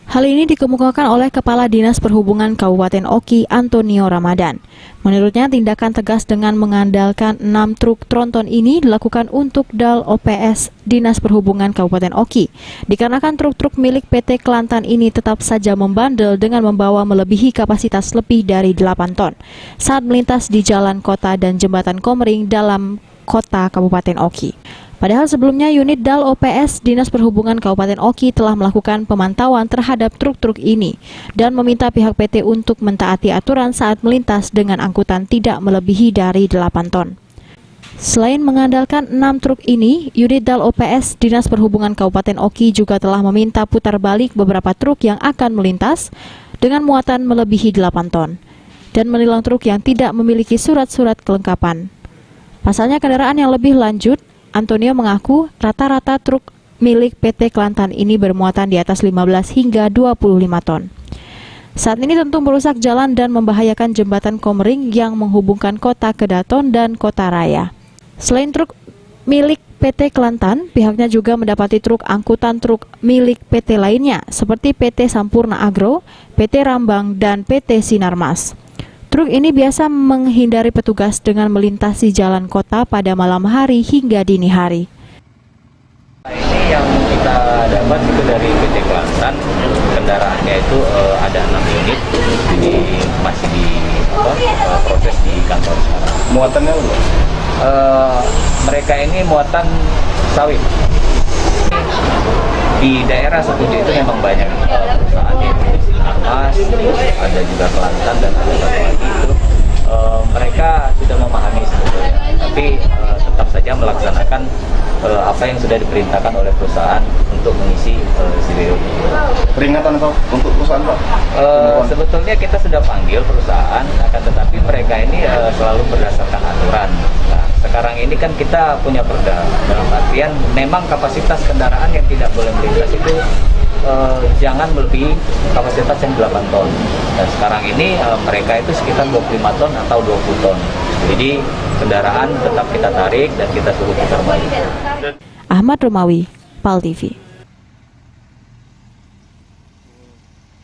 Hal ini dikemukakan oleh Kepala Dinas Perhubungan Kabupaten Oki, Antonio Ramadan. Menurutnya, tindakan tegas dengan mengandalkan 6 truk tronton ini dilakukan untuk DAL OPS Dinas Perhubungan Kabupaten Oki, dikarenakan truk-truk milik PT Kelantan ini tetap saja membandel dengan membawa melebihi kapasitas lebih dari 8 ton saat melintas di jalan kota dan jembatan Komering dalam kota Kabupaten Oki. Padahal sebelumnya unit DAL OPS Dinas Perhubungan Kabupaten Oki telah melakukan pemantauan terhadap truk-truk ini dan meminta pihak PT untuk mentaati aturan saat melintas dengan angkutan tidak melebihi dari 8 ton. Selain mengandalkan 6 truk ini, unit DAL OPS Dinas Perhubungan Kabupaten Oki juga telah meminta putar balik beberapa truk yang akan melintas dengan muatan melebihi 8 ton dan menilang truk yang tidak memiliki surat-surat kelengkapan. Pasalnya kendaraan yang lebih lanjut, Antonio mengaku rata-rata truk milik PT Kelantan ini bermuatan di atas 15 hingga 25 ton. Saat ini tentu merusak jalan dan membahayakan jembatan Komering yang menghubungkan kota Kedaton dan kota Raya. Selain truk milik PT Kelantan, pihaknya juga mendapati truk angkutan truk milik PT lainnya seperti PT Sampurna Agro, PT Rambang, dan PT Sinarmas. Truk ini biasa menghindari petugas dengan melintasi jalan kota pada malam hari hingga dini hari. Ini yang kita dapat itu dari PT Kelantan, kendaraannya itu ada 6 unit, jadi masih di proses di kantor sekarang. Muatannya apa? Mereka ini muatan sawit. Di daerah Setuju itu memang banyak perusahaan yang Sinarmas, ada juga Kelantan dan ada satu lagi itu mereka sudah memahami sebetulnya, tapi tetap saja melaksanakan apa yang sudah diperintahkan oleh perusahaan untuk mengisi CBO. Peringatan atau untuk perusahaan Pak? Sebetulnya kita sudah panggil perusahaan, akan tetapi mereka ini selalu berdasarkan aturan. Nah, sekarang ini kan kita punya perda, dalam artian memang kapasitas kendaraan yang tidak boleh melintas itu jangan melebihi kapasitas yang 8 ton. Dan sekarang ini mereka itu sekitar 25 ton atau 20 ton. Jadi kendaraan tetap kita tarik dan kita suruh putar balik. Ahmad Romawi, PAL TV.